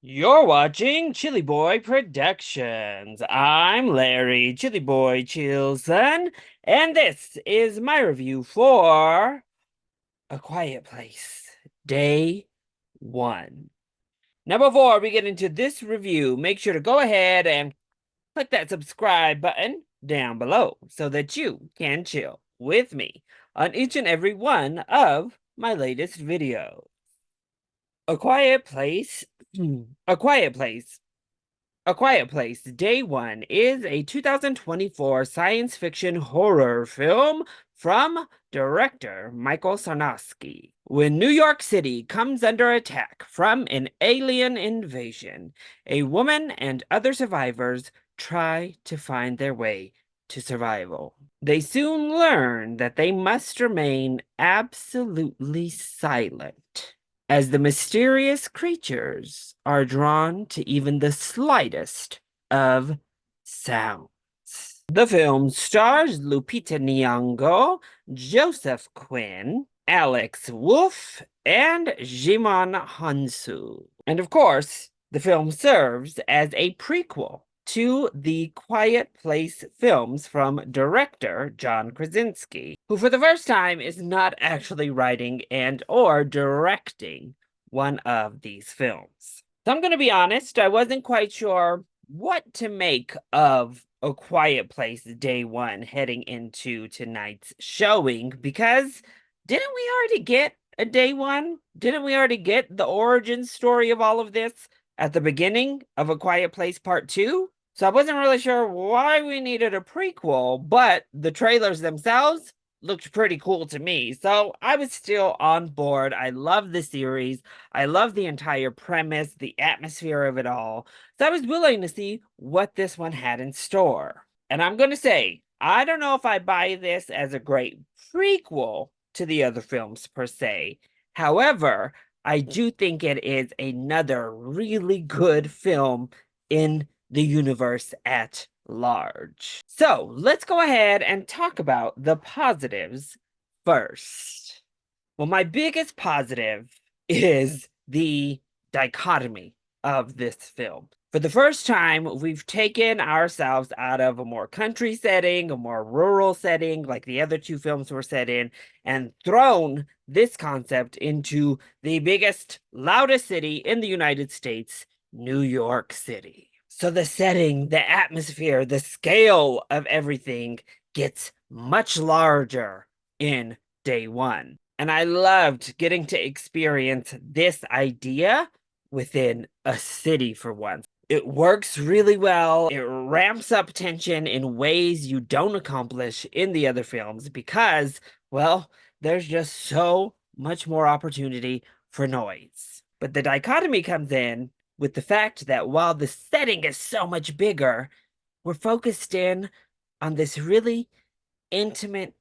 You're watching ChillyBoy Productions. I'm Larry, ChillyBoy Chillson, and this is my review for A Quiet Place, Day 1. Now, before we get into this review, make sure to go ahead and click that subscribe button down below so that you can chill with me on each and every one of my latest videos. A Quiet Place, A Quiet Place A Quiet Place Day 1 is a 2024 science fiction horror film from director Michael Sarnowski. When New York City comes under attack from an alien invasion, a woman and other survivors try to find their way to survival. They soon learn that they must remain absolutely silent, as the mysterious creatures are drawn to even the slightest of sounds. The film stars Lupita Nyong'o, Joseph Quinn, Alex Wolff, and Jimon Hansu. And of course, the film serves as a prequel to the Quiet Place films from director John Krasinski, who for the first time is not actually writing and or directing one of these films. So I'm going to be honest, I wasn't quite sure what to make of A Quiet Place Day 1 heading into tonight's showing, because didn't we already get a Day 1? Didn't we already get the origin story of all of this at the beginning of A Quiet Place Part 2? So I wasn't really sure why we needed a prequel, but the trailers themselves looked pretty cool to me. So I was still on board. I love the series. I love the entire premise, the atmosphere of it all. So I was willing to see what this one had in store. And I'm going to say, I don't know if I buy this as a great prequel to the other films per se. However, I do think it is another really good film in the universe at large. So let's go ahead and talk about the positives first. Well, my biggest positive is the dichotomy of this film. For the first time, we've taken ourselves out of a more country setting, a more rural setting, like the other two films were set in, and thrown this concept into the biggest, loudest city in the United States, New York City. So the setting, the atmosphere, the scale of everything gets much larger in Day 1. And I loved getting to experience this idea within a city for once. It works really well. It ramps up tension in ways you don't accomplish in the other films because, well, there's just so much more opportunity for noise. But the dichotomy comes in with the fact that while the setting is so much bigger, we're focused in on this really intimate,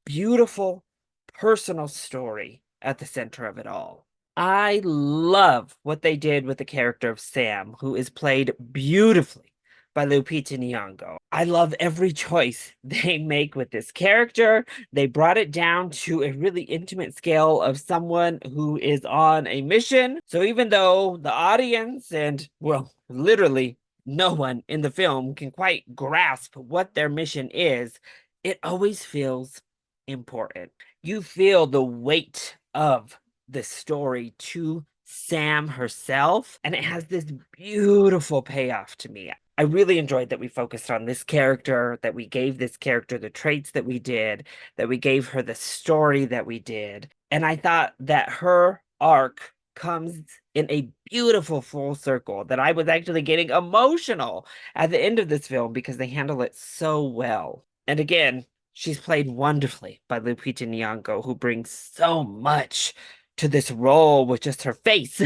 beautiful, personal story at the center of it all. I love what they did with the character of Sam, who is played beautifully by Lupita Nyong'o. I love every choice they make with this character. They brought it down to a really intimate scale of someone who is on a mission. So even though the audience and, well, literally no one in the film can quite grasp what their mission is, it always feels important. You feel the weight of the story to Sam herself, and it has this beautiful payoff to me. I really enjoyed that we focused on this character, that we gave this character the traits that we did, that we gave her the story that we did. And I thought that her arc comes in a beautiful full circle, that I was actually getting emotional at the end of this film because they handle it so well. And again, she's played wonderfully by Lupita Nyong'o, who brings so much to this role with just her face.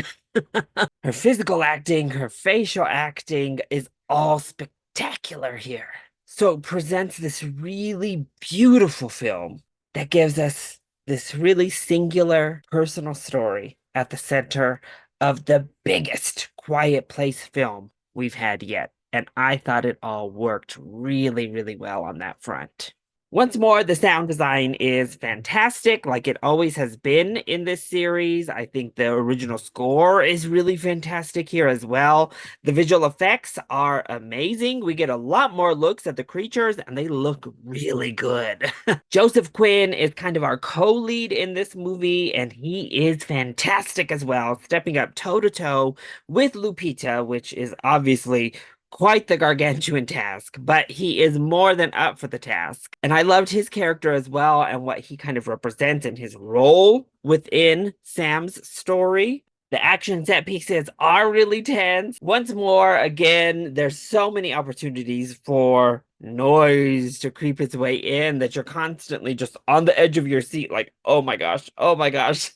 Her physical acting, her facial acting is all spectacular here. So it presents this really beautiful film that gives us this really singular personal story at the center of the biggest Quiet Place film we've had yet. And I thought it all worked really, really well on that front. Once more, the sound design is fantastic, like it always has been in this series. I think the original score is really fantastic here as well. The visual effects are amazing. We get a lot more looks at the creatures, and they look really good. Joseph Quinn is kind of our co-lead in this movie, and he is fantastic as well, stepping up toe to toe with Lupita, which is obviously quite the gargantuan task, but he is more than up for the task. And I loved his character as well and what he kind of represents in his role within Sam's story. The action set pieces are really tense. Once more, again, there's so many opportunities for noise to creep its way in that you're constantly just on the edge of your seat, like, oh my gosh, oh my gosh.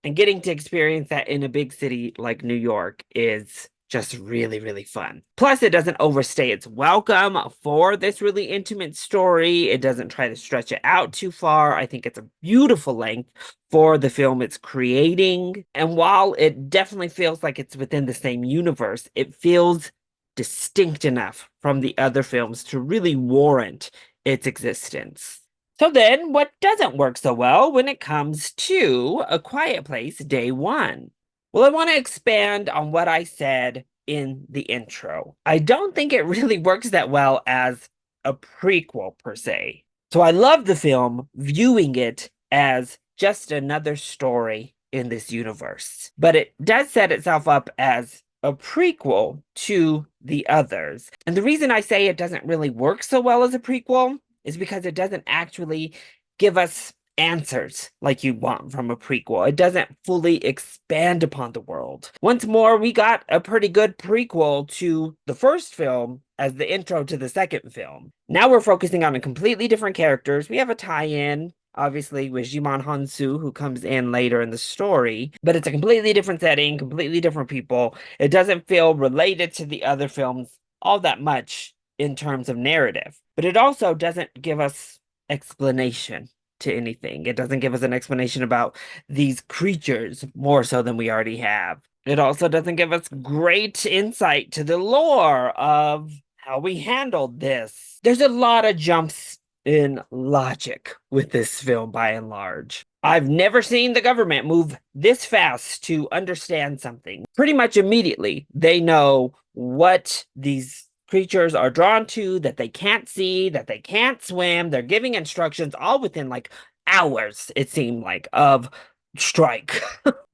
And getting to experience that in a big city like New York is just really, really fun. Plus, it doesn't overstay its welcome for this really intimate story. It doesn't try to stretch it out too far. I think it's a beautiful length for the film it's creating. And while it definitely feels like it's within the same universe, it feels distinct enough from the other films to really warrant its existence. So then, what doesn't work so well when it comes to A Quiet Place Day One? Well, I want to expand on what I said in the intro. I don't think it really works that well as a prequel per se. So I love the film, viewing it as just another story in this universe. But it does set itself up as a prequel to the others. And the reason I say it doesn't really work so well as a prequel is because it doesn't actually give us answers like you want from a prequel. It doesn't fully expand upon the world. Once more, we got a pretty good prequel to the first film as the intro to the second film. Now we're focusing on a completely different characters. We have a tie-in, obviously, with Jimon Hansu, who comes in later in the story, but it's a completely different setting, completely different people. It doesn't feel related to the other films all that much in terms of narrative, but it also doesn't give us explanation to anything. It doesn't give us an explanation about these creatures more so than we already have. It also doesn't give us great insight to the lore of how we handled this. There's a lot of jumps in logic with this film by and large. I've never seen the government move this fast to understand something. Pretty much immediately, they know what these creatures are drawn to, that they can't see, that they can't swim. They're giving instructions all within like hours, it seemed like, of strike.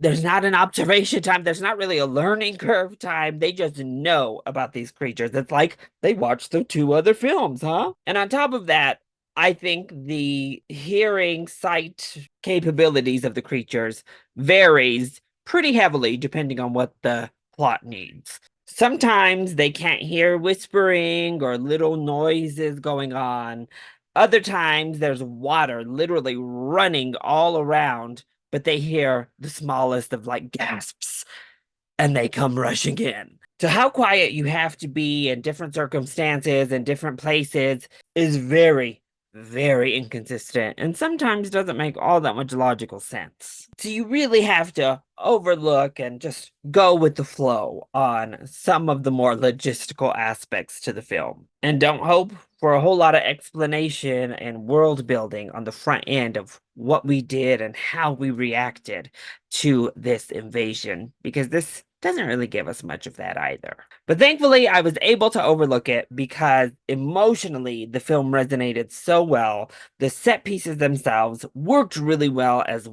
There's not an observation time. There's not really a learning curve time. They just know about these creatures. It's like they watched the two other films, huh? And on top of that, I think the hearing sight capabilities of the creatures varies pretty heavily depending on what the plot needs. Sometimes they can't hear whispering or little noises going on. Other times there's water literally running all around, but they hear the smallest of like gasps and they come rushing in. So, how quiet you have to be in different circumstances and different places is very, very inconsistent and sometimes doesn't make all that much logical sense. So, you really have to overlook and just go with the flow on some of the more logistical aspects to the film. And don't hope for a whole lot of explanation and world building on the front end of what we did and how we reacted to this invasion, because this doesn't really give us much of that either. But thankfully, I was able to overlook it because emotionally, the film resonated so well. The set pieces themselves worked really well as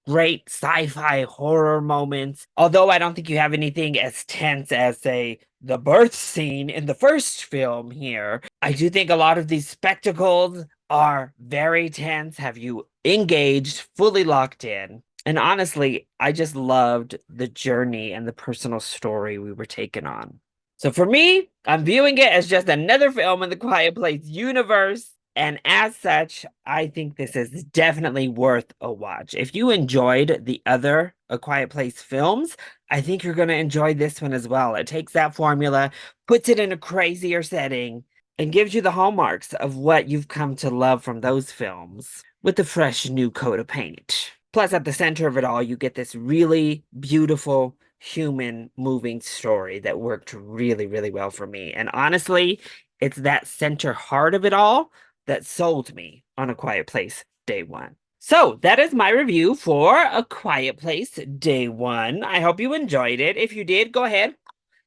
great sci-fi horror moments. Although I don't think you have anything as tense as, say, the birth scene in the first film here, I do think a lot of these spectacles are very tense, have you engaged, fully locked in. And honestly, I just loved the journey and the personal story we were taken on. So for me, I'm viewing it as just another film in the Quiet Place universe. And as such, I think this is definitely worth a watch. If you enjoyed the other A Quiet Place films, I think you're going to enjoy this one as well. It takes that formula, puts it in a crazier setting, and gives you the hallmarks of what you've come to love from those films with a fresh new coat of paint. Plus, at the center of it all, you get this really beautiful, human, moving story that worked really, really well for me. And honestly, it's that center heart of it all that sold me on A Quiet Place Day One. So that is my review for A Quiet Place Day One. I hope you enjoyed it. If you did, go ahead,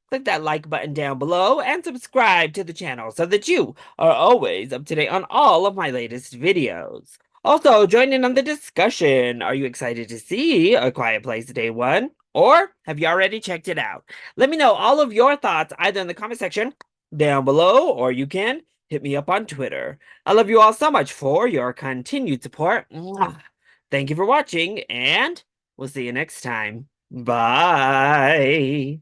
click that like button down below and subscribe to the channel so that you are always up to date on all of my latest videos. Also, join in on the discussion. Are you excited to see A Quiet Place Day One? Or have you already checked it out? Let me know all of your thoughts either in the comment section down below, or you can hit me up on Twitter. I love you all so much for your continued support. Mwah. Thank you for watching, and we'll see you next time. Bye.